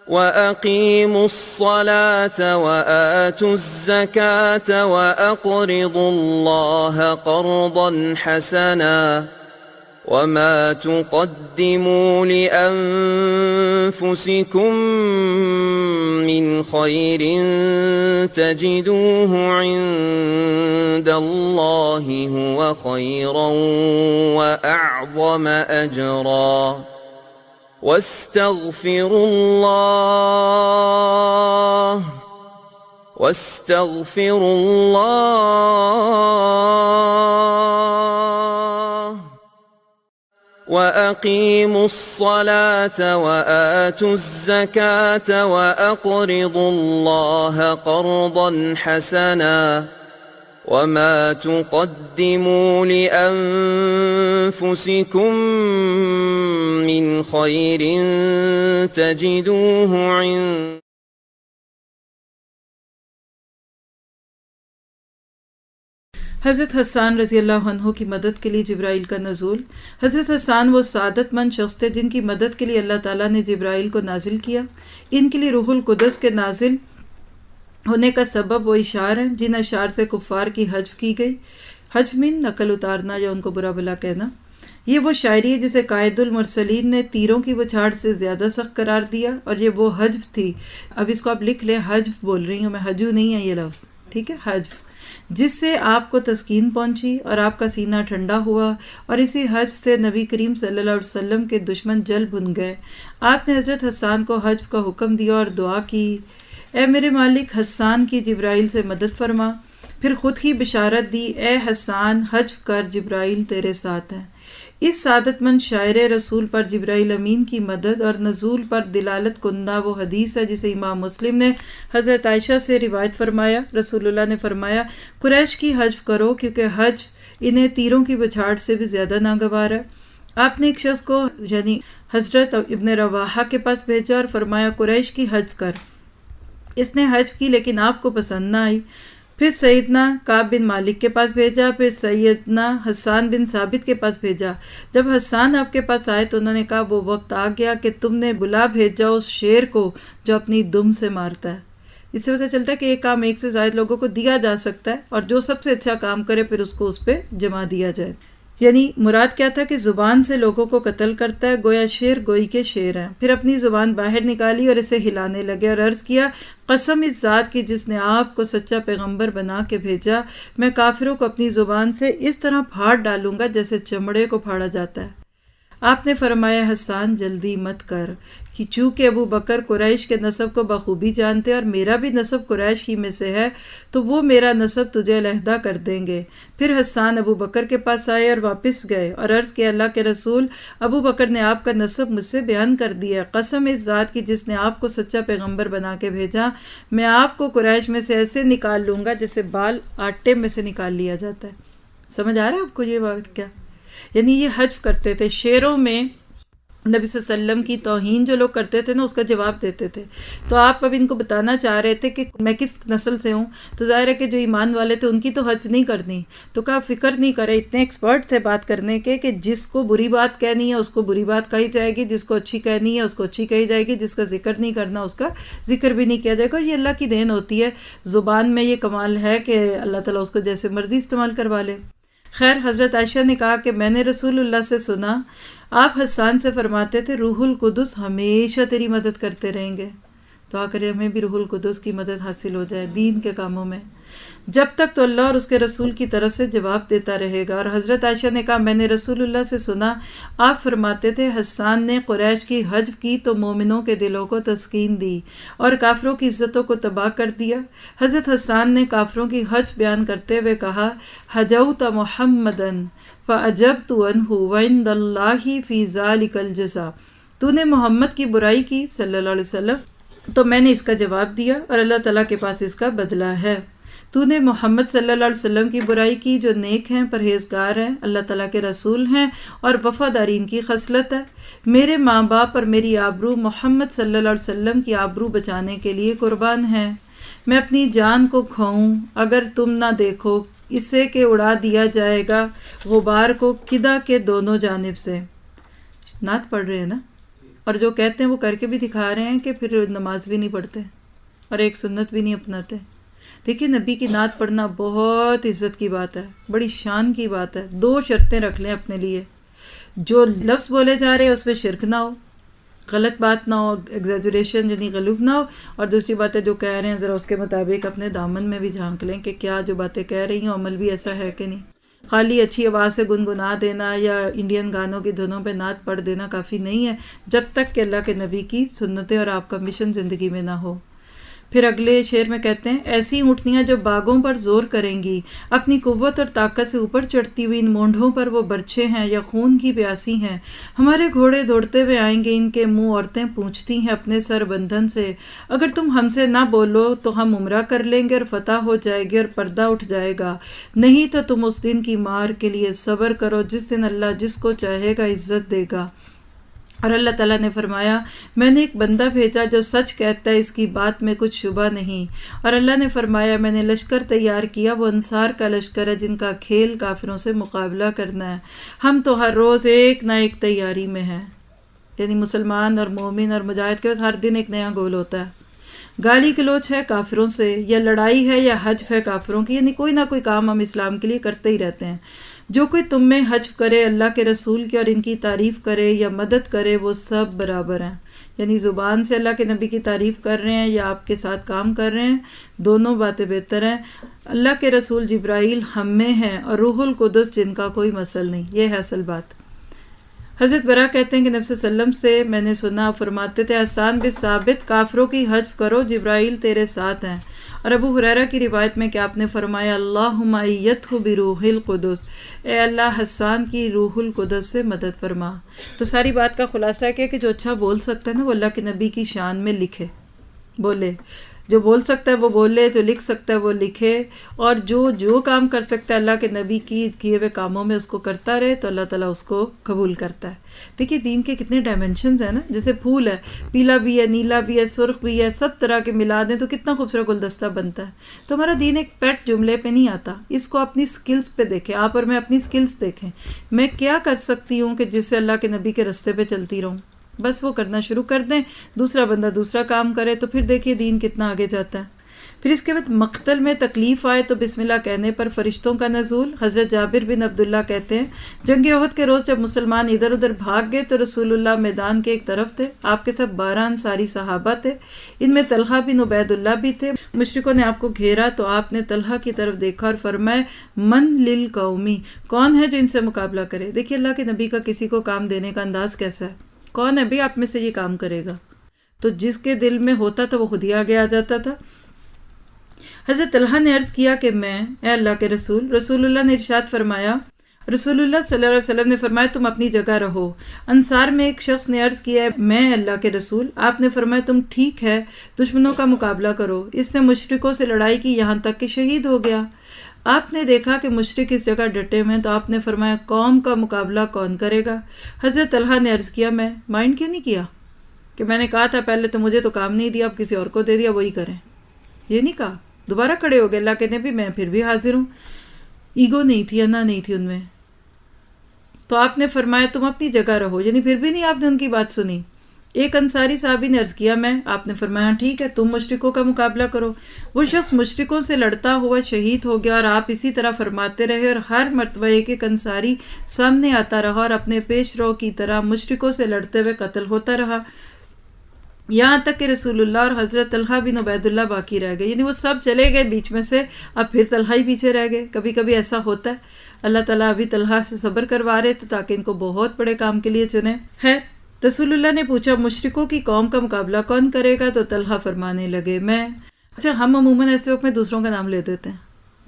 وَأَقِيمُوا الصَّلَاةَ وَآتُوا الزَّكَاةَ وَأَقْرِضُوا اللَّهَ قَرْضًا حَسَنًا وَمَا تُقَدِّمُوا لِأَنفُسِكُم مِّنْ خَيْرٍ تَجِدُوهُ عِندَ اللَّهِ هُوَ خَيْرًا وَأَعْظَمَ أَجْرًا وَاسْتَغْفِرُوا اللَّهَ وَأَقِيمُوا الصَّلَاةَ وَآتُوا الزَّكَاةَ وَأَقْرِضُوا اللَّهَ قَرْضًا حَسَنًا وَمَا تُقَدِّمُوا لِأَنفُسِكُم مِّنْ خَيْرٍ تَجِدُوهُ عِندَ حضرت حسان رضی اللہ عنہ کی مدد کے لیے جبرائیل کا نزول۔ حضرت حسان وہ سعادت مند شخص تھے جن کی مدد کے لیے اللہ تعالیٰ نے جبرائیل کو نازل کیا۔ ان کے لیے روح القدس کے نازل ہونے کا سبب وہ اشعار ہیں جن اشعار سے کفار کی حجب کی گئی۔ حجب من نقل اتارنا یا ان کو برا بھلا کہنا۔ یہ وہ شاعری ہے جسے قائد المرسلین نے تیروں کی بچھاڑ سے زیادہ سخت قرار دیا، اور یہ وہ حجب تھی۔ اب اس کو آپ لکھ لیں، حجب بول رہی ہوں میں، حجو نہیں ہے یہ لفظ، ٹھیک ہے، حجب، جس سے آپ کو تسکین پہنچی اور آپ کا سینہ ٹھنڈا ہوا، اور اسی حجب سے نبی کریم صلی اللہ علیہ وسلم کے دشمن جل بھن گئے۔ آپ نے حضرت حسان کو حجب کا حکم دیا اور دعا کی، اے میرے مالک، حسان کی جبرائیل سے مدد فرما۔ پھر خود ہی بشارت دی، اے حسان حجب کر، جبرائیل تیرے ساتھ ہے۔ اس سعادت مند شاعر رسول پر جبرائیل امین کی مدد اور نزول پر دلالت کنندہ وہ حدیث ہے جسے امام مسلم نے حضرت عائشہ سے روایت فرمایا، رسول اللہ نے فرمایا، قریش کی حجب کرو کیونکہ حجب انہیں تیروں کی بچھاڑ سے بھی زیادہ ناگوار ہے۔ آپ نے ایک شخص کو یعنی حضرت ابن رواحہ کے پاس بھیجا اور فرمایا قریش کی حجب کر۔ اس نے حجب کی لیکن آپ کو پسند نہ آئی۔ پھر سیدنا کعب بن مالک کے پاس بھیجا، پھر سیدنا حسان بن ثابت کے پاس بھیجا۔ جب حسان آپ کے پاس آئے تو انہوں نے کہا وہ وقت آ گیا کہ تم نے بلا بھیجا اس شیر کو جو اپنی دم سے مارتا ہے۔ اس سے پتہ چلتا ہے کہ ایک کام ایک سے زائد لوگوں کو دیا جا سکتا ہے، اور جو سب سے اچھا کام کرے پھر اس کو اس پہ جما دیا جائے۔ یعنی مراد کیا تھا کہ زبان سے لوگوں کو قتل کرتا ہے، گویا شیر گوئی کے شیر ہیں۔ پھر اپنی زبان باہر نکالی اور اسے ہلانے لگے اور عرض کیا، قسم اس ذات کی جس نے آپ کو سچا پیغمبر بنا کے بھیجا، میں کافروں کو اپنی زبان سے اس طرح پھاڑ ڈالوں گا جیسے چمڑے کو پھاڑا جاتا ہے۔ آپ نے فرمایا حسان جلدی مت کر، کہ چونکہ ابو بکر قریش کے نسب کو بخوبی جانتے اور میرا بھی نسب قریش ہی میں سے ہے، تو وہ میرا نسب تجھے علیحدہ کر دیں گے۔ پھر حسان ابو بکر کے پاس آئے اور واپس گئے اور عرض کیا، اللہ کے رسول، ابو بکر نے آپ کا نسب مجھ سے بیان کر دیا، قسم اس ذات کی جس نے آپ کو سچا پیغمبر بنا کے بھیجا، میں آپ کو قریش میں سے ایسے نکال لوں گا جیسے بال آٹے میں سے نکال لیا جاتا ہے۔ سمجھ آ رہا ہے آپ کو یہ بات کیا؟ یعنی یہ حجب کرتے تھے، شعروں میں نبی صلی اللہ علیہ وسلم کی توہین جو لوگ کرتے تھے نا اس کا جواب دیتے تھے۔ تو آپ اب ان کو بتانا چاہ رہے تھے کہ میں کس نسل سے ہوں، تو ظاہر ہے کہ جو ایمان والے تھے ان کی تو حجب نہیں کرنی، تو کہا فکر نہیں کرے، اتنے ایکسپرٹ تھے بات کرنے کے کہ جس کو بری بات کہنی ہے اس کو بری بات کہی جائے گی، جس کو اچھی کہنی ہے اس کو اچھی کہی جائے گی، جس کا ذکر نہیں کرنا اس کا ذکر بھی نہیں کیا جائے گا، اور یہ اللہ کی دین ہوتی ہے، زبان میں یہ کمال ہے کہ اللہ تعالیٰ اس کو جیسے مرضی استعمال کروا لے۔ خیر، حضرت عائشہ نے کہا کہ میں نے رسول اللہ سے سنا، آپ حسان سے فرماتے تھے روح القدس ہمیشہ تیری مدد کرتے رہیں گے۔ دعا کرے ہمیں بھی روح القدس کی مدد حاصل ہو جائے دین کے کاموں میں، جب تک تو اللہ اور اس کے رسول کی طرف سے جواب دیتا رہے گا۔ اور حضرت عائشہ نے کہا میں نے رسول اللہ سے سنا، آپ فرماتے تھے حسان نے قریش کی حجب کی تو مومنوں کے دلوں کو تسکین دی اور کافروں کی عزتوں کو تباہ کر دیا۔ حضرت حسان نے کافروں کی حجب بیان کرتے ہوئے کہا، حجوت محمدًا فَأَجَبْتُ عَنْهُ وَعِنْدَ اللَّهِ فِي ذَلِكَ الْجَزَاءُ، تو نے محمد کی برائی کی صلی اللہ علیہ وسلم تو میں نے اس کا جواب دیا اور اللہ تعالیٰ کے پاس اس کا بدلہ ہے۔ تو نے محمد صلی اللہ علیہ وسلم کی برائی کی جو نیک ہیں، پرہیزگار ہیں، اللہ تعالیٰ کے رسول ہیں اور وفاداری ان کی خصلت ہے۔ میرے ماں باپ اور میری آبرو محمد صلی اللہ علیہ وسلم کی آبرو بچانے کے لیے قربان ہیں۔ میں اپنی جان کو کھوؤں اگر تم نہ دیکھو اسے کہ اڑا دیا جائے گا غبار کو کدا کے دونوں جانب سے۔ نعت پڑھ رہے ہیں نا؟ اور جو کہتے ہیں وہ کر کے بھی دکھا رہے ہیں کہ پھر نماز بھی نہیں پڑھتے اور ایک سنت بھی نہیں اپناتے۔ دیکھیے نبی کی نعت پڑھنا بہت عزت کی بات ہے، بڑی شان کی بات ہے۔ 2 شرطیں رکھ لیں اپنے لیے، جو لفظ بولے جا رہے ہیں اس میں شرک نہ ہو، غلط بات نہ ہو، ایگزیجریشن یعنی غلوف نہ ہو، اور دوسری بات ہے جو کہہ رہے ہیں ذرا اس کے مطابق اپنے دامن میں بھی جھانک لیں کہ کیا جو باتیں کہہ رہی ہیں عمل بھی ایسا ہے کہ نہیں۔ خالی اچھی آواز سے گنگنا دینا یا انڈین گانوں کی دھنوں پہ نعت پڑھ دینا کافی نہیں ہے جب تک کہ اللہ کے نبی کی سنتیں اور آپ کا مشن زندگی میں نہ ہو۔ پھر اگلے شعر میں کہتے ہیں ایسی اونٹنیاں جو باغوں پر زور کریں گی، اپنی قوت اور طاقت سے اوپر چڑھتی ہوئی ان مونڈھوں پر وہ برچے ہیں یا خون کی پیاسی ہیں، ہمارے گھوڑے دوڑتے ہوئے آئیں گے، ان کے منہ عورتیں پوچھتی ہیں اپنے سر بندھن سے، اگر تم ہم سے نہ بولو تو ہم عمرہ کر لیں گے اور فتح ہو جائے گی اور پردہ اٹھ جائے گا، نہیں تو تم اس دن کی مار کے لیے صبر کرو جس دن اللہ جس کو چاہے گا عزت دے گا۔ اور اللہ تعالیٰ نے فرمایا میں نے ایک بندہ بھیجا جو سچ کہتا ہے، اس کی بات میں کچھ شبہ نہیں۔ اور اللہ نے فرمایا میں نے لشکر تیار کیا، وہ انصار کا لشکر ہے جن کا کھیل کافروں سے مقابلہ کرنا ہے۔ ہم تو ہر روز ایک نہ ایک تیاری میں ہیں، یعنی مسلمان اور مومن اور مجاہد کے ہر دن ایک نیا گول ہوتا ہے۔ گالی گلوچ ہے کافروں سے، یا لڑائی ہے یا حجف ہے کافروں کی، یعنی کوئی نہ کوئی کام ہم اسلام کے لیے کرتے ہی رہتے ہیں۔ جو کوئی تم میں حجف کرے اللہ کے رسول کی اور ان کی تعریف کرے یا مدد کرے وہ سب برابر ہیں، یعنی زبان سے اللہ کے نبی کی تعریف کر رہے ہیں یا آپ کے ساتھ کام کر رہے ہیں، دونوں باتیں بہتر ہیں۔ اللہ کے رسول جبرائیل ہم میں ہیں اور روح القدس جن کا کوئی مثل نہیں، یہ ہے اصل بات۔ حضرت برا کہتے ہیں کہ نبی صلی اللہ علیہ وسلم سے میں نے سنا فرماتے تھے حسان بن ثابت کافروں کی حجف کرو جبرائیل تیرے ساتھ ہیں۔ اور ابو ہریرہ کی روایت میں کہ آپ نے فرمایا اللہم ایدہ بروح القدس، اے اللہ حسان کی روح القدس سے مدد فرما۔ تو ساری بات کا خلاصہ کیا کہ جو اچھا بول سکتا ہے نا وہ اللہ کے نبی کی شان میں لکھے، بولے، جو بول سکتا ہے وہ بولے، جو لکھ سکتا ہے وہ لکھے، اور جو کام کر سکتا ہے اللہ کے نبی کی کیے ہوئے کاموں میں اس کو کرتا رہے تو اللہ تعالیٰ اس کو قبول کرتا ہے۔ دیکھیے دین کے کتنے ڈائمنشنز ہیں نا، جیسے پھول ہے، پیلا بھی ہے، نیلا بھی ہے، سرخ بھی ہے، سب طرح کے ملا دیں تو کتنا خوبصورت گلدستہ بنتا ہے۔ تو ہمارا دین ایک پیٹ جملے پہ نہیں آتا، اس کو اپنی سکلز پہ دیکھیں، آپ اور میں اپنی سکلز دیکھیں، میں کیا کر سکتی ہوں کہ جس سے اللہ کے نبی کے راستے پہ چلتی رہوں، بس وہ کرنا شروع کر دیں، دوسرا بندہ دوسرا کام کرے تو پھر دیکھیے دین کتنا آگے جاتا ہے۔ پھر اس کے بعد مقتل میں تکلیف آئے تو بسم اللہ کہنے پر فرشتوں کا نزول۔ حضرت جابر بن عبداللہ کہتے ہیں جنگ احد کے روز جب مسلمان ادھر ادھر بھاگ گئے تو رسول اللہ میدان کے ایک طرف تھے، آپ کے ساتھ 12 انصاری صحابہ تھے، ان میں طلحہ بن عبید اللہ بھی تھے۔ مشرکوں نے آپ کو گھیرا تو آپ نے طلحہ کی طرف دیکھا اور فرمایا من للقومی، کون ہے جو ان سے مقابلہ کرے۔ دیکھیے اللہ کے نبی کا کسی کو کام دینے کا انداز کیسا ہے، کون ہے بھی آپ میں سے یہ کام کرے گا، تو جس کے دل میں ہوتا تھا وہ خود ہی آگے آ جاتا تھا۔ حضرت طلحہ نے عرض کیا کہ میں، اے اللہ کے رسول اللہ نے ارشاد فرمایا، رسول اللہ صلی اللہ علیہ وسلم نے فرمایا تم اپنی جگہ رہو۔ انصار میں ایک شخص نے عرض کیا میں اللہ کے رسول، آپ نے فرمایا تم ٹھیک ہے دشمنوں کا مقابلہ کرو۔ اس نے مشرکوں سے لڑائی کی یہاں تک کہ شہید ہو گیا۔ آپ نے دیکھا کہ مشرک اس جگہ ڈٹے ہوئے ہیں تو آپ نے فرمایا قوم کا مقابلہ کون کرے گا؟ حضرت طلحہ نے عرض کیا میں مائنڈ کیوں نہیں کیا کہ میں نے کہا تھا پہلے تو مجھے تو کام نہیں دیا، اب کسی اور کو دے دیا، وہی کریں، یہ نہیں کہا، دوبارہ کھڑے ہو گئے اللہ کے نبی میں پھر بھی حاضر ہوں۔ ایگو نہیں تھی، انا نہیں تھی ان میں۔ تو آپ نے فرمایا تم اپنی جگہ رہو، یعنی پھر بھی نہیں آپ نے ان کی بات سنی۔ ایک انصاری صحابی نے عرض کیا میں، آپ نے فرمایا ٹھیک ہے تم مشرکوں کا مقابلہ کرو۔ وہ شخص مشرکوں سے لڑتا ہوا شہید ہو گیا اور آپ اسی طرح فرماتے رہے اور ہر مرتبہ ایک ایک انصاری سامنے آتا رہا اور اپنے پیش رو کی طرح مشرکوں سے لڑتے ہوئے قتل ہوتا رہا، یہاں تک کہ رسول اللہ اور حضرت طلحہ بن عبید اللہ باقی رہ گئے، یعنی وہ سب چلے گئے بیچ میں سے، اب پھر طلحہ ہی پیچھے رہ گئے۔ کبھی کبھی ایسا ہوتا ہے، اللہ تعالیٰ ابھی طلحہ سے صبر کروا رہے تھے تاکہ ان کو بہت بڑے کام کے لیے چنے۔ خیر رسول اللہ نے پوچھا مشرکوں کی قوم کا مقابلہ کون کرے گا؟ تو طلحہ فرمانے لگے میں۔ اچھا ہم عموماً ایسے وقت میں دوسروں کا نام لے دیتے ہیں،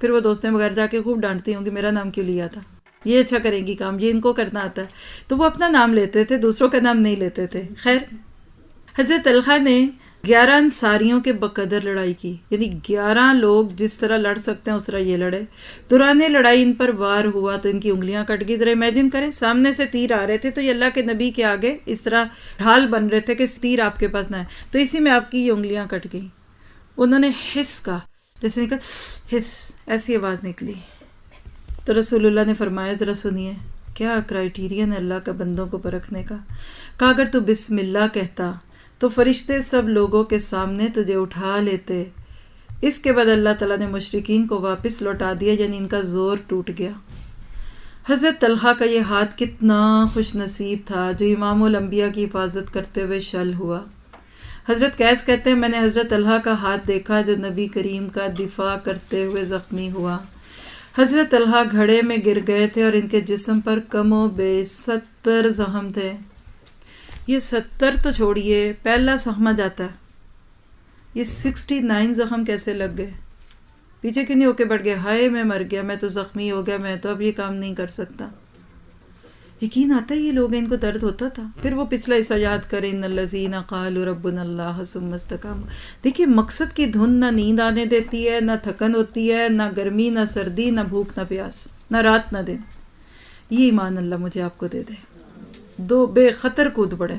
پھر وہ دوستیں وغیرہ جا کے خوب ڈانٹتی ہوں کہ میرا نام کیوں لیا تھا، یہ اچھا کریں گی کام، یہ ان کو کرنا آتا ہے، تو وہ اپنا نام لیتے تھے، دوسروں کا نام نہیں لیتے تھے۔ خیر حضرت طلحہ نے 11 انصاریوں کے بقدر لڑائی کی، یعنی 11 لوگ جس طرح لڑ سکتے ہیں اس طرح یہ لڑے۔ دوران لڑائی ان پر وار ہوا تو ان کی انگلیاں کٹ گئی۔ ذرا امیجن کریں سامنے سے تیر آ رہے تھے تو یہ اللہ کے نبی کے آگے اس طرح ڈھال بن رہے تھے کہ تیر آپ کے پاس نہ ہے، تو اسی میں آپ کی یہ انگلیاں کٹ گئیں۔ انہوں نے حس کا، جیسے نکل حس، ایسی آواز نکلی تو رسول اللہ نے فرمایا ذرا سنیے، کیا کرائیٹیرین ہے اللہ کا بندوں کو پرکھنے کا. کہا اگر تو بسم اللہ کہتا تو فرشتے سب لوگوں کے سامنے تجھے اٹھا لیتے. اس کے بعد اللہ تعالیٰ نے مشرکین کو واپس لوٹا دیا، یعنی ان کا زور ٹوٹ گیا. حضرت طلحہ کا یہ ہاتھ کتنا خوش نصیب تھا جو امام الانبیاء کی حفاظت کرتے ہوئے شل ہوا. حضرت قیس کہتے ہیں میں نے حضرت طلحہ کا ہاتھ دیکھا جو نبی کریم کا دفاع کرتے ہوئے زخمی ہوا. حضرت طلحہ گھڑے میں گر گئے تھے اور ان کے جسم پر کم و بیش 70 زخم تھے. یہ 70 تو چھوڑیے، پہلا سہما جاتا ہے، یہ 69 زخم کیسے لگ گئے؟ پیچھے کیوں نہیں ہو کے بڑھ گئے؟ ہائے میں مر گیا، میں تو زخمی ہو گیا، میں تو اب یہ کام نہیں کر سکتا. یقین آتا ہے یہ لوگ، ان کو درد ہوتا تھا. پھر وہ پچھلا حصہ یاد کریں، ان الذین قالوا ربنا اللہ ثم استقاموا. دیکھیے مقصد کی دھن نہ نیند آنے دیتی ہے، نہ تھکن ہوتی ہے، نہ گرمی، نہ سردی، نہ بھوک، نہ پیاس، نہ رات نہ دن. یہ ایمان اللہ مجھے آپ کو دے دے. دو بے خطر کود پڑے.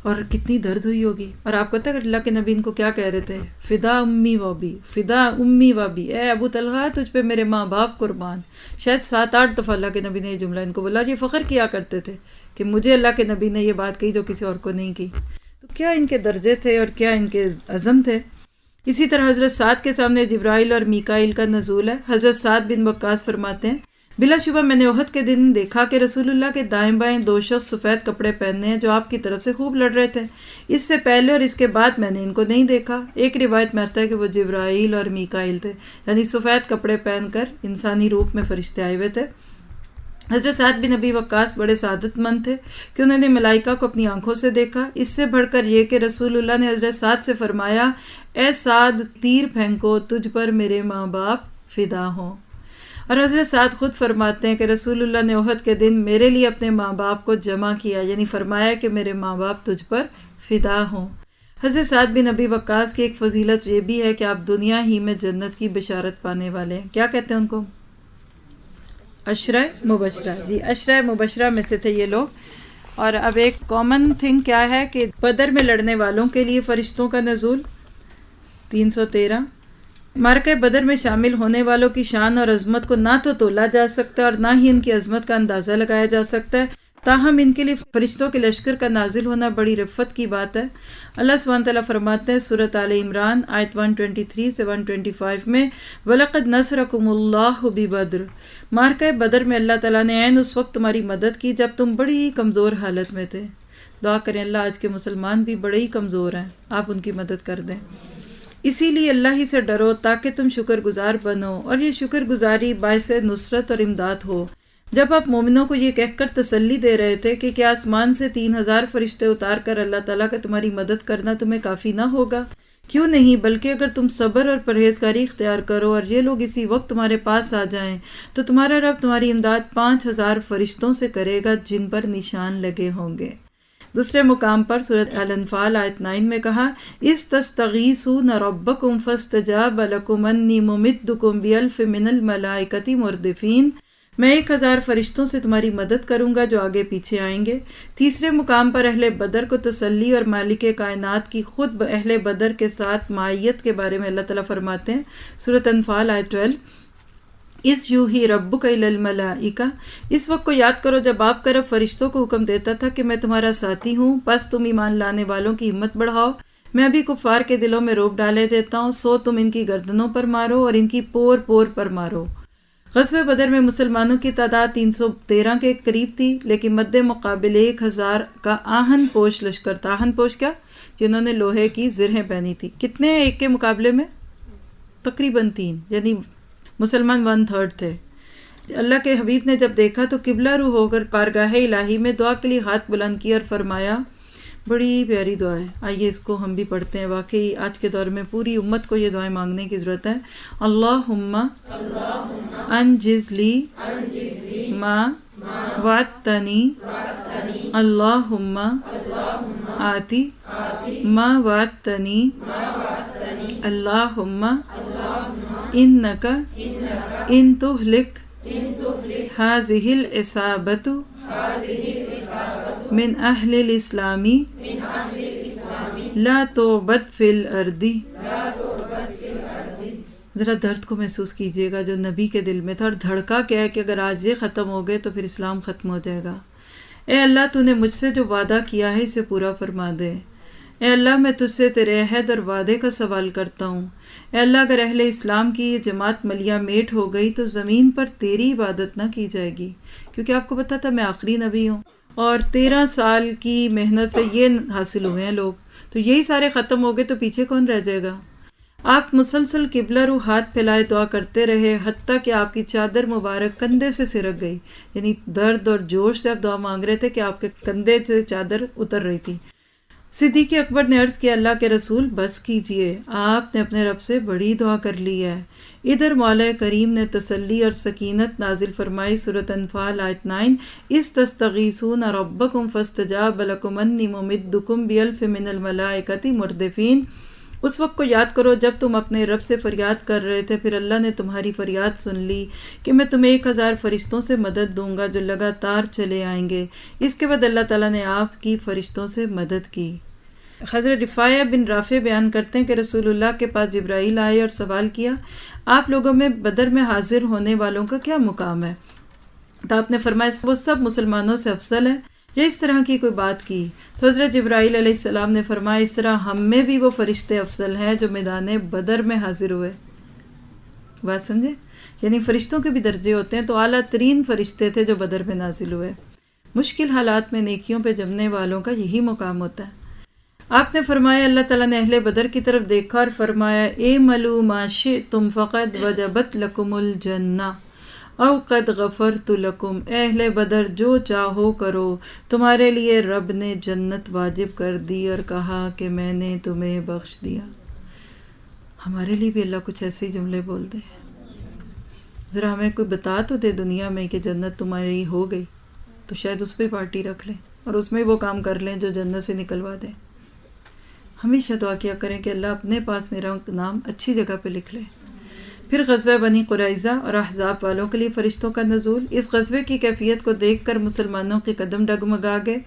اور کتنی درد ہوئی ہوگی. اور آپ کو پتہ ہے اللہ کے نبی ان کو کیا کہہ رہے تھے؟ فدا امی و ابی، فدا امی و ابی، اے ابو طلحہ تجھ پہ میرے ماں باپ قربان. شاید 7-8 دفعہ اللہ کے نبی نے یہ جملہ ان کو بولا. یہ فخر کیا کرتے تھے کہ مجھے اللہ کے نبی نے یہ بات کہی جو کسی اور کو نہیں کی. تو کیا ان کے درجے تھے اور کیا ان کے عزم تھے. اسی طرح حضرت سعد کے سامنے جبرائیل اور میکائیل کا نزول ہے. حضرت سعد بن وقاص فرماتے ہیں بلا شبہ میں نے احد کے دن دیکھا کہ رسول اللہ کے دائیں بائیں 2 شخص سفید کپڑے پہنے ہیں جو آپ کی طرف سے خوب لڑ رہے تھے. اس سے پہلے اور اس کے بعد میں نے ان کو نہیں دیکھا. ایک روایت میں آتا ہے کہ وہ جبرائیل اور میکائیل تھے، یعنی سفید کپڑے پہن کر انسانی روپ میں فرشتے آئے ہوئے تھے. حضرت سعد بن ابی وقاص بڑے سعادت مند تھے کہ انہوں نے ملائکہ کو اپنی آنکھوں سے دیکھا. اس سے بڑھ کر یہ کہ رسول اللہ نے حضرت سعد سے فرمایا اے سعد تیر پھینکو، تجھ پر میرے ماں باپ فدا ہوں. اور حضرت سعد خود فرماتے ہیں کہ رسول اللہ نے احد کے دن میرے لیے اپنے ماں باپ کو جمع کیا، یعنی فرمایا کہ میرے ماں باپ تجھ پر فدا ہوں. حضرت سعد بن ابی وقاص کی ایک فضیلت یہ بھی ہے کہ آپ دنیا ہی میں جنت کی بشارت پانے والے ہیں. کیا کہتے ہیں ان کو؟ عشرہ مبشرہ. جی عشرہ مبشرہ میں سے تھے یہ لوگ. اور اب ایک کامن تھنگ کیا ہے کہ بدر میں لڑنے والوں کے لیے فرشتوں کا نزول 313. معرکہ بدر میں شامل ہونے والوں کی شان اور عظمت کو نہ تو تولا جا سکتا اور نہ ہی ان کی عظمت کا اندازہ لگایا جا سکتا ہے. تاہم ان کے لیے فرشتوں کے لشکر کا نازل ہونا بڑی رفت کی بات ہے. اللہ سبحانہ تعالیٰ فرماتے ہیں سورۃ آل عمران آیت 123 سے 125 میں وَلَقَدْ نَصْرَكُمُ اللَّهُ بِبَدْرٍ. معرکہ بدر میں اللہ تعالیٰ نے عین اس وقت تمہاری مدد کی جب تم بڑی کمزور حالت میں تھے. دعا کریں اللہ آج کے مسلمان بھی بڑے ہی کمزور ہیں، آپ ان کی مدد کر دیں. اسی لیے اللہ ہی سے ڈرو تاکہ تم شکر گزار بنو، اور یہ شکر گزاری باعث نصرت اور امداد ہو. جب آپ مومنوں کو یہ کہہ کر تسلی دے رہے تھے کہ کیا آسمان سے 3000 فرشتے اتار کر اللہ تعالیٰ کا تمہاری مدد کرنا تمہیں کافی نہ ہوگا؟ کیوں نہیں، بلکہ اگر تم صبر اور پرہیزگاری اختیار کرو اور یہ لوگ اسی وقت تمہارے پاس آ جائیں تو تمہارا رب تمہاری امداد 5000 فرشتوں سے کرے گا جن پر نشان لگے ہوں گے. دوسرے مقام پر سورۃ الانفال آیت 9 میں کہا استستغیثون ربکم فاستجاب لکم انی ممدکم بألف من الملائکۃ مردفین. میں 1000 فرشتوں سے تمہاری مدد کروں گا جو آگے پیچھے آئیں گے. تیسرے مقام پر اہل بدر کو تسلی اور مالک کائنات کی خود اہل بدر کے ساتھ معیت کے بارے میں اللہ تعالیٰ فرماتے ہیں سورۃ انفال آیت 12 اس یوہی ربک الی الملائکہ. اس وقت کو یاد کرو جب آپ کا رب فرشتوں کو حکم دیتا تھا کہ میں تمہارا ساتھی ہوں، بس تم ایمان لانے والوں کی ہمت بڑھاؤ. میں ابھی کفار کے دلوں میں روب ڈالے دیتا ہوں، سو تم ان کی گردنوں پر مارو اور ان کی پور پور پر مارو. غزوہ بدر میں مسلمانوں کی تعداد 313 کے قریب تھی، لیکن مد مقابل 1000 کا آہن پوش لشکر تھا. آہن پوش کیا؟ جنہوں نے لوہے کی زرہیں پہنی تھی. کتنے ہیں ایک کے مقابلے میں؟ تقریباً 3، یعنی مسلمان 1/3 تھے. اللہ کے حبیب نے جب دیکھا تو قبلہ رو ہو کر بارگاہ الہی میں دعا کے لیے ہاتھ بلند کیا اور فرمایا، بڑی پیاری دعا ہے، آئیے اس کو ہم بھی پڑھتے ہیں. واقعی آج کے دور میں پوری امت کو یہ دعائیں مانگنے کی ضرورت ہے. اللہم انجز لی ما وعدتنی، اللہم آتی ما وعدتنی، اللہم انک ان تہلک ہذہ العصابۃ من اہل الاسلام لا تعبد فی الارض. ذرا درد کو محسوس کیجئے گا جو نبی کے دل میں تھا، اور دھڑکا کیا ہے کہ اگر آج یہ ختم ہو گئے تو پھر اسلام ختم ہو جائے گا۔ اے اللہ تو نے مجھ سے جو وعدہ کیا ہے اسے پورا فرما دے۔ اے اللہ میں تجھ سے تیرے عہد اور وعدے کا سوال کرتا ہوں۔ اے اللہ اگر اہل اسلام کی یہ جماعت ملیا میٹ ہو گئی تو زمین پر تیری عبادت نہ کی جائے گی، کیونکہ آپ کو پتا تھا میں آخری نبی ہوں، اور 13 سال کی محنت سے یہ حاصل ہوئے ہیں لوگ، تو یہی سارے ختم ہو گئے تو پیچھے کون رہ جائے گا؟ آپ مسلسل قبلہ رو ہاتھ پھیلائے دعا کرتے رہے، حتیٰ کہ آپ کی چادر مبارک کندھے سے سرک گئی، یعنی درد اور جوش سے آپ دعا مانگ رہے تھے کہ آپ کے کندھے سے چادر اتر رہی تھی۔ صدیق اکبر نے عرض کیا، اللہ کے رسول بس کیجئے، آپ نے اپنے رب سے بڑی دعا کر لی ہے۔ ادھر مولا کریم نے تسلی اور سکینت نازل فرمائی، سورۃ انفال آیت 9، استستغیثون ربکم فاستجاب لکم انی ممدکم بی1000 من الملائکۃ مردفین۔ اس وقت کو یاد کرو جب تم اپنے رب سے فریاد کر رہے تھے، پھر اللہ نے تمہاری فریاد سن لی کہ میں تمہیں 1000 فرشتوں سے مدد دوں گا جو لگاتار چلے آئیں گے۔ اس کے بعد اللہ تعالیٰ نے آپ کی فرشتوں سے مدد کی۔ حضرت رفاعہ بن رافع بیان کرتے ہیں کہ رسول اللہ کے پاس جبرائیل آئے اور سوال کیا، آپ لوگوں میں بدر میں حاضر ہونے والوں کا کیا مقام ہے؟ تو آپ نے فرمایا وہ سب مسلمانوں سے افضل ہے، یا اس طرح کی کوئی بات کی؟ تو حضرت جبرائیل علیہ السلام نے فرمایا، اس طرح ہم میں بھی وہ فرشتے افضل ہیں جو میدان بدر میں حاضر ہوئے۔ بات سمجھے؟ یعنی فرشتوں کے بھی درجے ہوتے ہیں، تو اعلیٰ ترین فرشتے تھے جو بدر میں نازل ہوئے۔ مشکل حالات میں نیکیوں پہ جمنے والوں کا یہی مقام ہوتا ہے۔ آپ نے فرمایا اللہ تعالیٰ نے اہل بدر کی طرف دیکھا اور فرمایا، اعملوا ما شئتم فقد وجبت لکم الجنہ او قد غفرت لکم۔ اہل بدر جو چاہو کرو، تمہارے لیے رب نے جنت واجب کر دی اور کہا کہ میں نے تمہیں بخش دیا۔ ہمارے لیے بھی اللہ کچھ ایسے ہی جملے بول دے، ذرا ہمیں کوئی بتا تو دے دنیا میں کہ جنت تمہاری ہو گئی، تو شاید اس پہ پارٹی رکھ لیں اور اس میں وہ کام کر لیں جو جنت سے نکلوا دیں۔ ہمیشہ دعا کیا کریں کہ اللہ اپنے پاس میرا نام اچھی جگہ پہ لکھ لے۔ پھر غزوہ بنی قریظہ اور احزاب والوں کے لیے فرشتوں کا نزول۔ اس غزوے کی کیفیت کو دیکھ کر مسلمانوں کے قدم ڈگمگا گئے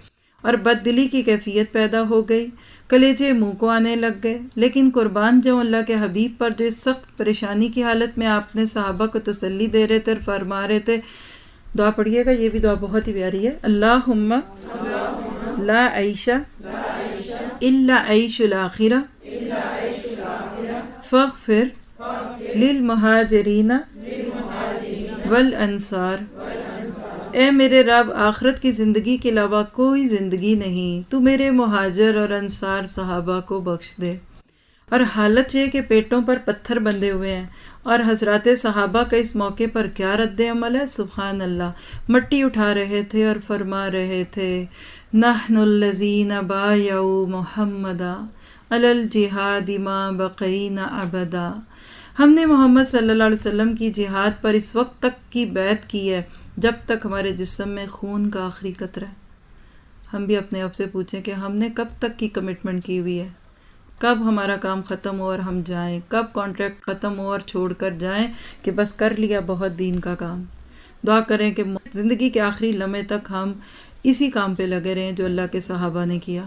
اور بد دلی کی کیفیت پیدا ہو گئی، کلیجے منہ کو آنے لگ گئے۔ لیکن قربان جاؤں اللہ کے حبیب پر جو اس سخت پریشانی کی حالت میں آپ نے صحابہ کو تسلی دے رہے تھے اور فرما رہے تھے، دعا پڑھیے گا، یہ بھی دعا بہت ہی پیاری ہے۔ اللہم لا عیش الا عیش الآخرہ فاغفر للمہاجرین والانصار۔ اے میرے رب، آخرت کی زندگی کے علاوہ کوئی زندگی نہیں، تو میرے مہاجر اور انصار صحابہ کو بخش دے۔ اور حالت یہ کہ پیٹوں پر پتھر بندھے ہوئے ہیں، اور حضرات صحابہ کا اس موقع پر کیا رد عمل ہے؟ سبحان اللہ، مٹی اٹھا رہے تھے اور فرما رہے تھے، نحن الذین بایعوا محمدا علی الجہاد ما بقینا ابدا۔ ہم نے محمد صلی اللہ علیہ وسلم کی جہاد پر اس وقت تک کی بیعت کی ہے جب تک ہمارے جسم میں خون کا آخری قطرہ ہے۔ ہم بھی اپنے آپ سے پوچھیں کہ ہم نے کب تک کی کمٹمنٹ کی ہوئی ہے، کب ہمارا کام ختم ہو اور ہم جائیں، کب کانٹریکٹ ختم ہو اور چھوڑ کر جائیں کہ بس کر لیا بہت دین کا کام۔ دعا کریں کہ زندگی کے آخری لمحے تک ہم اسی کام پہ لگے رہیں جو اللہ کے صحابہ نے کیا۔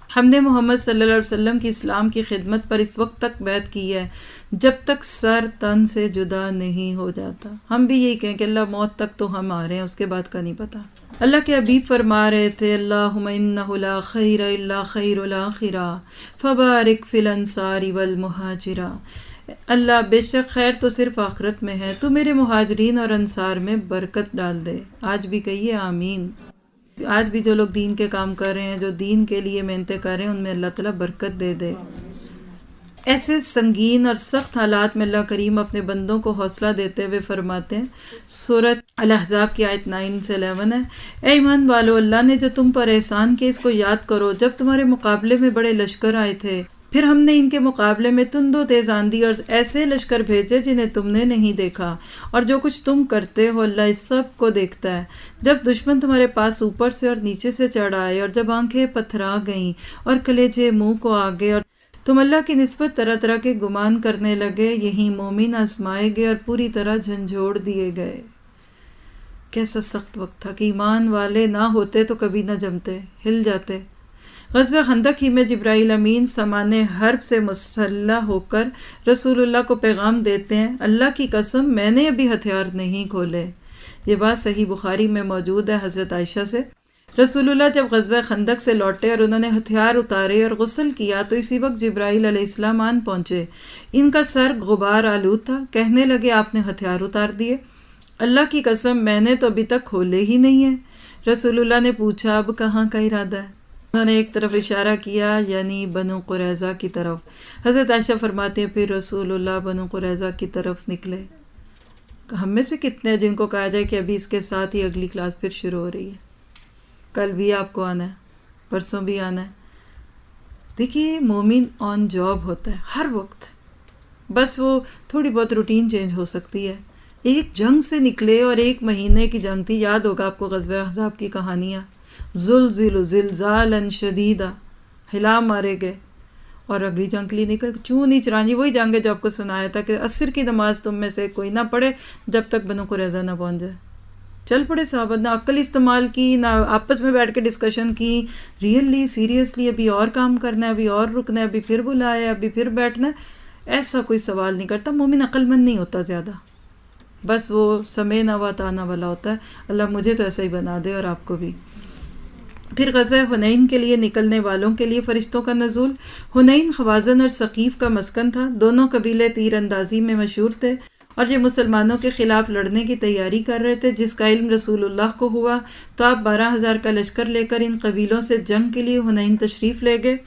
ہم نے محمد صلی اللہ علیہ وسلم کی اسلام کی خدمت پر اس وقت تک بیعت کی ہے جب تک سر تن سے جدا نہیں ہو جاتا۔ ہم بھی یہی کہیں کہ اللہ موت تک تو ہم آ رہے ہیں، اس کے بعد کا نہیں پتا۔ اللہ کے حبیب فرما رہے تھے، اللہم انہ لا خیر الا خیر الاخرہ فبارک فی الانصار والمہاجرہ۔ اللہ بے شک خیر تو صرف آخرت میں ہے، تو میرے مہاجرین اور انصار میں برکت ڈال دے۔ آج بھی کہیے آمین۔ آج بھی جو لوگ دین کے کام کر رہے ہیں، جو دین کے لیے محنتیں کر رہے ہیں، ان میں اللہ تعالیٰ برکت دے دے۔ ایسے سنگین اور سخت حالات میں اللہ کریم اپنے بندوں کو حوصلہ دیتے ہوئے فرماتے ہیں، سورۃ الاحزاب کی آیت 9 سے 11 ہے، اے ایمان والو، اللہ نے جو تم پر احسان کیا اس کو یاد کرو، جب تمہارے مقابلے میں بڑے لشکر آئے تھے، پھر ہم نے ان کے مقابلے میں تند و تیز آندھی اور ایسے لشکر بھیجے جنہیں تم نے نہیں دیکھا، اور جو کچھ تم کرتے ہو اللہ اس سب کو دیکھتا ہے۔ جب دشمن تمہارے پاس اوپر سے اور نیچے سے چڑھ آئے، اور جب آنکھیں پتھرا گئیں اور کلیجے منہ کو آ گئے، اور تم اللہ کی نسبت طرح طرح کے گمان کرنے لگے، یہی مومن آزمائے گئے اور پوری طرح جھنجھوڑ دیے گئے۔ کیسا سخت وقت تھا کہ ایمان والے نہ ہوتے تو کبھی نہ جمتے، ہل جاتے۔ غزوہ خندق ہی میں جبرائیل امین سامان حرب سے مسلح ہو کر رسول اللہ کو پیغام دیتے ہیں، اللہ کی قسم میں نے ابھی ہتھیار نہیں کھولے۔ یہ بات صحیح بخاری میں موجود ہے حضرت عائشہ سے۔ رسول اللہ جب غزوہ خندق سے لوٹے اور انہوں نے ہتھیار اتارے اور غسل کیا تو اسی وقت جبرائیل علیہ السلام آن پہنچے۔ ان کا سر غبار آلود تھا، کہنے لگے آپ نے ہتھیار اتار دیے؟ اللہ کی قسم میں نے تو ابھی تک کھولے ہی نہیں ہیں۔ رسول اللہ نے پوچھا اب کہاں کا ارادہ ہے؟ انہوں نے ایک طرف اشارہ کیا، یعنی بنو قریظہ کی طرف۔ حضرت عائشہ فرماتے ہیں پھر رسول اللہ بنو قریظہ کی طرف نکلے۔ ہم میں سے کتنے ہیں جن کو کہا جائے کہ ابھی اس کے ساتھ ہی اگلی کلاس پھر شروع ہو رہی ہے، کل بھی آپ کو آنا ہے، پرسوں بھی آنا ہے۔ دیکھیے مومن آن جاب ہوتا ہے ہر وقت، بس وہ تھوڑی بہت روٹین چینج ہو سکتی ہے۔ ایک جنگ سے نکلے اور 1 مہینے کی جنگ تھی، یاد ہوگا آپ کو غزوہ احزاب کی کہانیاں، زلزل زلزالا شدیدا، ہلا مارے گئے اور اگلی جنگ کے لیے نکل چوں نہیں چرانجی۔ وہی جنگ ہے جو آپ کو سنایا تھا کہ عصر کی نماز تم میں سے کوئی نہ پڑھے جب تک بنو قریظہ نہ پہنچ جائے۔ چل پڑے صحابہ، نہ عقل استعمال کی، نہ آپس میں بیٹھ کے ڈسکشن کی، ریئلی سیریسلی ابھی اور کام کرنا ہے، ابھی اور رکنا ہے، ابھی پھر بلایا، ابھی پھر بیٹھنا ہے، ایسا کوئی سوال نہیں کرتا۔ مومن عقل مند نہیں ہوتا زیادہ، بس وہ سمعنا وأطعنا والا ہوتا ہے۔ اللہ مجھے تو ایسا ہی بنا دے اور آپ کو بھی۔ پھر غزوہ حنین کے لیے نکلنے والوں کے لیے فرشتوں کا نزول۔ حنین خوازن اور ثقیف کا مسکن تھا، دونوں قبیلے تیر اندازی میں مشہور تھے اور یہ مسلمانوں کے خلاف لڑنے کی تیاری کر رہے تھے۔ جس کا علم رسول اللہ کو ہوا تو آپ 12,000 کا لشکر لے کر ان قبیلوں سے جنگ کے لیے حنین تشریف لے گئے۔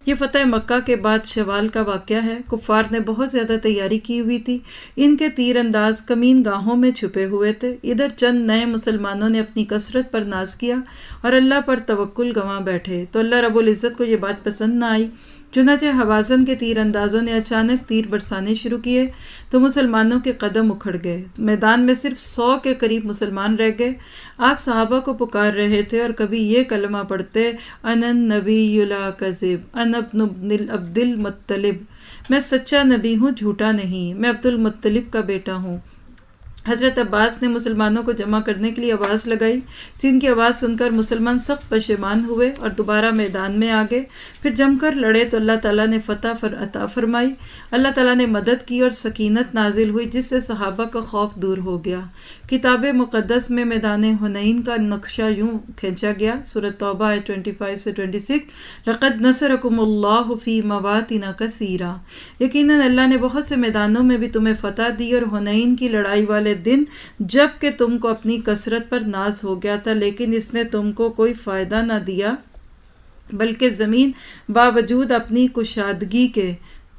یہ فتح مکہ کے بعد شوال کا واقعہ ہے۔ کفار نے بہت زیادہ تیاری کی ہوئی تھی، ان کے تیر انداز کمین گاہوں میں چھپے ہوئے تھے۔ ادھر چند نئے مسلمانوں نے اپنی کثرت پر ناز کیا اور اللہ پر توکل گنوا بیٹھے تو اللہ رب العزت کو یہ بات پسند نہ آئی، چنانچہ حوازن کے تیر اندازوں نے اچانک تیر برسانے شروع کیے تو مسلمانوں کے قدم اکھڑ گئے۔ میدان میں صرف 100 کے قریب مسلمان رہ گئے۔ آپ صحابہ کو پکار رہے تھے اور کبھی یہ کلمہ پڑھتے، انا النبی لا کذب انا ابن عبد المطلب، میں سچا نبی ہوں، جھوٹا نہیں، میں عبد المطلب کا بیٹا ہوں۔ حضرت عباس نے مسلمانوں کو جمع کرنے کے لیے آواز لگائی، جن کی آواز سن کر مسلمان سخت پشیمان ہوئے اور دوبارہ میدان میں آگے۔ پھر جم کر لڑے تو اللہ تعالیٰ نے فتح عطا فرمائی، اللہ تعالیٰ نے مدد کی اور سکینت نازل ہوئی جس سے صحابہ کا خوف دور ہو گیا۔ کتاب مقدس میں میدان حنین کا نقشہ یوں کھینچا گیا، سورۃ توبہ 25 سے 26، لقد نصرکم اللہ فی مواطن کثیرہ، یقیناً اللہ نے بہت سے میدانوں میں بھی تمہیں فتح دی اور حنین کی لڑائی والے دن جب کہ تم کو اپنی کثرت پر ناز ہو گیا تھا لیکن اس نے تم کو کوئی فائدہ نہ دیا، بلکہ زمین باوجود اپنی کشادگی کے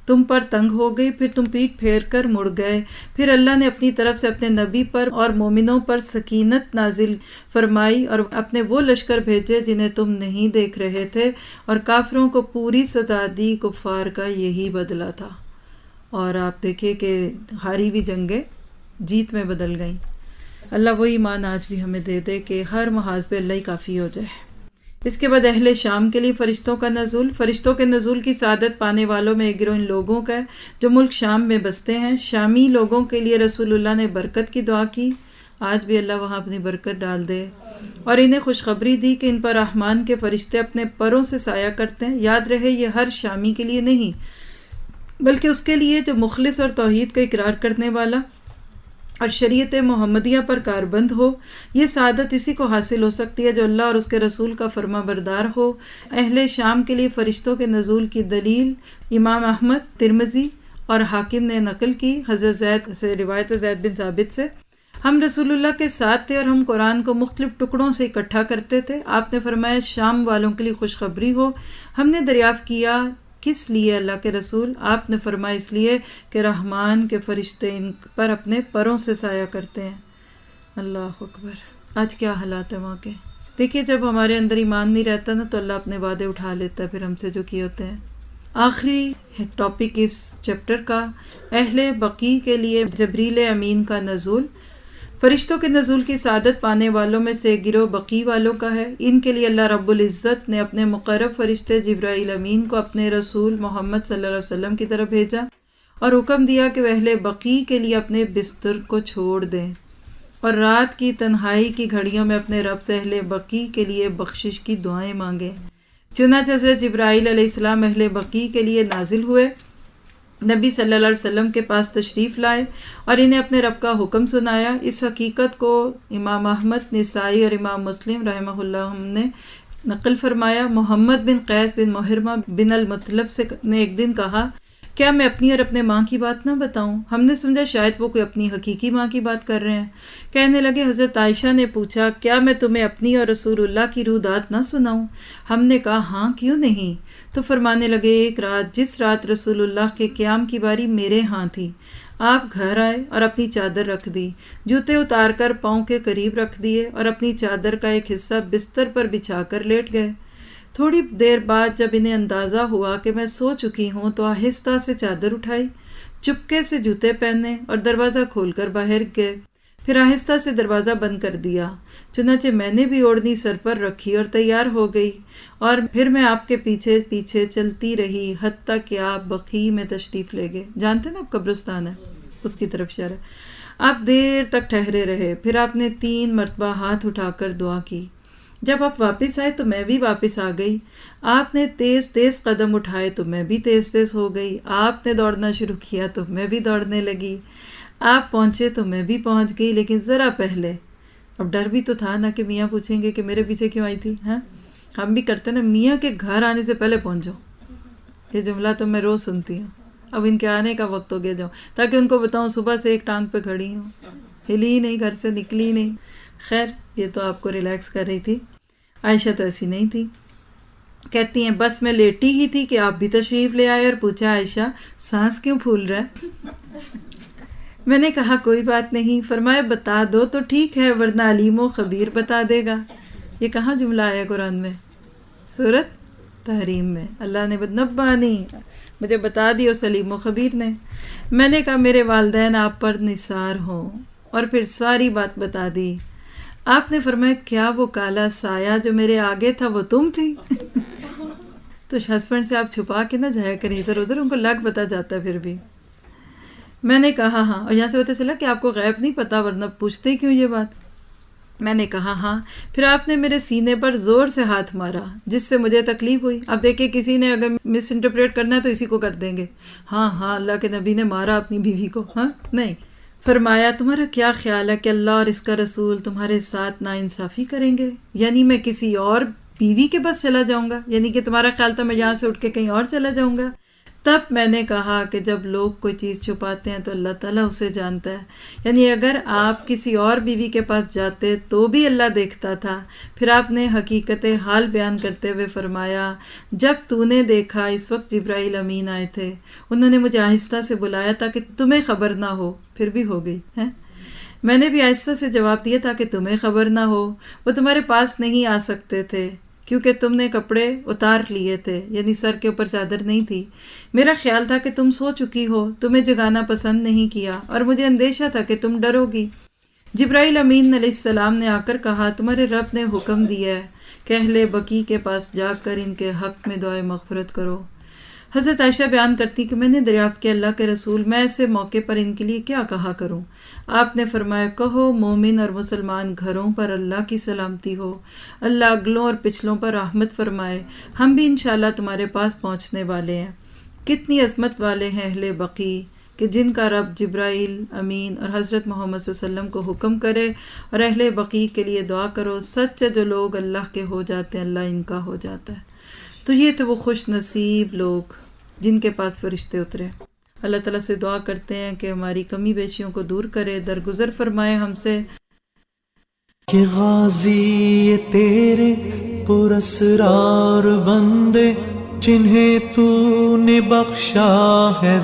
تم پر تنگ ہو گئی، پھر تم پیٹ پھیر کر مڑ گئے۔ پھر اللہ نے اپنی طرف سے اپنے نبی پر اور مومنوں پر سکینت نازل فرمائی اور اپنے وہ لشکر بھیجے جنہیں تم نہیں دیکھ رہے تھے، اور کافروں کو پوری سزا دی۔ کفار کا یہی بدلہ تھا، اور آپ دیکھیں کہ ہاری ہوئی جنگیں جیت میں بدل گئیں۔ اللہ وہی ایمان آج بھی ہمیں دے دے کہ ہر محاذ پہ اللہ ہی کافی ہو جائے۔ اس کے بعد اہل شام کے لیے فرشتوں کا نزول۔ فرشتوں کے نزول کی سعادت پانے والوں میں ایک گروہ ان لوگوں کا ہے جو ملک شام میں بستے ہیں۔ شامی لوگوں کے لیے رسول اللہ نے برکت کی دعا کی، آج بھی اللہ وہاں اپنی برکت ڈال دے، اور انہیں خوشخبری دی کہ ان پر رحمان کے فرشتے اپنے پروں سے سایہ کرتے ہیں۔ یاد رہے یہ ہر شامی کے لیے نہیں بلکہ اس کے لیے جو مخلص اور توحید کا اقرار کرنے والا اور شریعت محمدیہ پر کاربند ہو۔ یہ سعادت اسی کو حاصل ہو سکتی ہے جو اللہ اور اس کے رسول کا فرما بردار ہو۔ اہل شام کے لیے فرشتوں کے نزول کی دلیل امام احمد، ترمذی اور حاکم نے نقل کی حضرت زید سے، روایت زید بن ثابت سے، ہم رسول اللہ کے ساتھ تھے اور ہم قرآن کو مختلف ٹکڑوں سے اکٹھا کرتے تھے۔ آپ نے فرمایا شام والوں کے لیے خوشخبری ہو۔ ہم نے دریافت کیا کس لیے اللہ کے رسول؟ آپ نے فرمایا اس لیے کہ رحمان کے فرشتے ان پر اپنے پروں سے سایہ کرتے ہیں۔ اللہ اکبر، آج کیا حالات ہیں وہاں کے۔ دیکھیے جب ہمارے اندر ایمان نہیں رہتا نا تو اللہ اپنے وعدے اٹھا لیتا ہے پھر ہم سے جو کیے ہوتے ہیں۔ آخری ٹاپک اس چیپٹر کا، اہل بقیع کے لیے جبریل امین کا نزول۔ فرشتوں کے نزول کی سعادت پانے والوں میں سے گروہ بقیع والوں کا ہے۔ ان کے لیے اللہ رب العزت نے اپنے مقرب فرشتے جبرائیل امین کو اپنے رسول محمد صلی اللہ علیہ وسلم کی طرف بھیجا اور حکم دیا کہ وہ اہل بقیع کے لیے اپنے بستر کو چھوڑ دیں اور رات کی تنہائی کی گھڑیوں میں اپنے رب سے اہل بقیع کے لیے بخشش کی دعائیں مانگیں۔ چنانچہ حضرت جبرائیل علیہ السلام اہل بقیع کے لیے نازل ہوئے، نبی صلی اللہ علیہ وسلم کے پاس تشریف لائے اور انہیں اپنے رب کا حکم سنایا۔ اس حقیقت کو امام احمد، نسائی اور امام مسلم رحمہ اللہ نے نقل فرمایا۔ محمد بن قیس بن محرمہ بن المطلب نے ایک دن کہا، کیا میں اپنی اور اپنے ماں کی بات نہ بتاؤں؟ ہم نے سمجھا شاید وہ کوئی اپنی حقیقی ماں کی بات کر رہے ہیں۔ کہنے لگے، حضرت عائشہ نے پوچھا، کیا میں تمہیں اپنی اور رسول اللہ کی رودات نہ سناؤں؟ ہم نے کہا، ہاں کیوں نہیں؟ تو فرمانے لگے، ایک رات جس رات رسول اللہ کے قیام کی باری میرے ہاں تھی، آپ گھر آئے اور اپنی چادر رکھ دی، جوتے اتار کر پاؤں کے قریب رکھ دیے اور اپنی چادر کا ایک حصہ بستر پر بچھا کر لیٹ گئے۔ تھوڑی دیر بعد جب انہیں اندازہ ہوا کہ میں سو چکی ہوں تو آہستہ سے چادر اٹھائی، چپکے سے جوتے پہنے اور دروازہ کھول کر باہر گئے، پھر آہستہ سے دروازہ بند کر دیا۔ چنانچہ میں نے بھی اوڑھنی سر پر رکھی اور تیار ہو گئی، اور پھر میں آپ کے پیچھے پیچھے چلتی رہی حتیٰ کہ آپ بقیع میں تشریف لے گئے۔ جانتے نا اب قبرستان ہے، اس کی طرف اشارہ۔ آپ دیر تک ٹھہرے رہے، پھر آپ نے 3 مرتبہ ہاتھ اٹھا کر دعا کی۔ جب آپ واپس آئے تو میں بھی واپس آ گئی۔ آپ نے تیز تیز قدم اٹھائے تو میں بھی تیز تیز ہو گئی۔ آپ نے دوڑنا شروع کیا تو میں بھی دوڑنے لگی۔ آپ پہنچے تو میں بھی پہنچ گئی، لیکن ذرا پہلے۔ اب ڈر بھی تو تھا نا کہ میاں پوچھیں گے کہ میرے پیچھے کیوں آئی تھی۔ ہاں، ہم بھی کرتے نا، میاں کے گھر آنے سے پہلے پہنچو۔ یہ جملہ تو میں روز سنتی ہوں۔ اب ان کے آنے کا وقت ہو گیا جاؤ، تاکہ ان کو بتاؤں صبح سے ایک ٹانگ پہ کھڑی ہوں، ہلی نہیں، گھر سے نکلی نہیں۔ خیر، یہ تو آپ کو ریلیکس کر رہی تھی۔ عائشہ تو ایسی نہیں تھی، کہتی ہیں بس میں لیٹی ہی تھی کہ آپ بھی تشریف لے آئے اور پوچھا، عائشہ سانس کیوں پھول رہا ہے؟ میں نے کہا کوئی بات نہیں۔ فرمایا بتا دو تو ٹھیک ہے، ورنہ علیم و خبیر بتا دے گا۔ یہ کہاں جملہ آیا قرآن میں؟ سورۃ تحریم میں۔ اللہ نے نبانی، مجھے بتا دی اس علیم و خبیر نے۔ میں نے کہا میرے والدین آپ پر نثار ہوں، اور پھر ساری بات بتا دی۔ آپ نے فرمایا کیا وہ کالا سایہ جو میرے آگے تھا وہ تم تھی؟ تو ہسبینڈ سے آپ چھپا کے نہ جایا کریں ادھر ادھر، ان کو لگ پتا جاتا ہے پھر بھی۔ میں نے کہا ہاں، اور یہاں سے پتہ چلا کہ آپ کو غیب نہیں پتا، ورنہ پوچھتے کیوں یہ بات؟ میں نے کہا ہاں۔ پھر آپ نے میرے سینے پر زور سے ہاتھ مارا، جس سے مجھے تکلیف ہوئی۔ اب دیکھیں کسی نے اگر مس انٹرپریٹ کرنا ہے تو اسی کو کر دیں گے، ہاں ہاں اللہ کے نبی نے مارا اپنی بیوی کو، ہاں نہیں۔ فرمایا تمہارا کیا خیال ہے کہ اللہ اور اس کا رسول تمہارے ساتھ ناانصافی کریں گے؟ یعنی میں کسی اور بیوی کے پاس چلا جاؤں گا؟ یعنی کہ تمہارا خیال تھا میں یہاں سے اٹھ کے کہیں اور چلا جاؤں گا؟ تب میں نے کہا کہ جب لوگ کوئی چیز چھپاتے ہیں تو اللہ تعالیٰ اسے جانتا ہے، یعنی اگر آپ کسی اور بیوی کے پاس جاتے تو بھی اللہ دیکھتا تھا۔ پھر آپ نے حقیقت حال بیان کرتے ہوئے فرمایا جب تو نے دیکھا اس وقت جبرائیل امین آئے تھے، انہوں نے مجھے آہستہ سے بلایا تاکہ تمہیں خبر نہ ہو، پھر بھی ہو گئی ہے۔ میں نے بھی آہستہ سے جواب دیا تاکہ تمہیں خبر نہ ہو، وہ تمہارے پاس نہیں آ سکتے تھے کیونکہ تم نے کپڑے اتار لیے تھے، یعنی سر کے اوپر چادر نہیں تھی۔ میرا خیال تھا کہ تم سو چکی ہو، تمہیں جگانا پسند نہیں کیا، اور مجھے اندیشہ تھا کہ تم ڈرو گی۔ جبرائیل امین علیہ السلام نے آ کر کہا تمہارے رب نے حکم دیا ہے کہ اہل بقیع کے پاس جا کر ان کے حق میں دعائے مغفرت کرو۔ حضرت عائشہ بیان کرتی کہ میں نے دریافت کیا اللہ کے رسول میں ایسے موقع پر ان کے لیے کیا کہا کروں؟ آپ نے فرمایا کہو مومن اور مسلمان گھروں پر اللہ کی سلامتی ہو، اللہ اگلوں اور پچھلوں پر رحمت فرمائے، ہم بھی انشاءاللہ تمہارے پاس پہنچنے والے ہیں۔ کتنی عظمت والے ہیں اہل بقیع کہ جن کا رب جبرائیل امین اور حضرت محمد صلی اللہ علیہ وسلم کو حکم کرے اور اہل بقیع کے لیے دعا کرو، سچ جو لوگ اللہ کے ہو جاتے ہیں اللہ ان کا ہو جاتا ہے۔ تو یہ تو وہ خوش نصیب لوگ جن کے پاس فرشتے اترے۔ اللہ تعالیٰ سے دعا کرتے ہیں کہ ہماری کمی بیشیوں کو دور کرے، درگزر فرمائے ہم سے۔ کہ غازی تیرے پراسرار بندے جنہیں تو نے بخشا ہے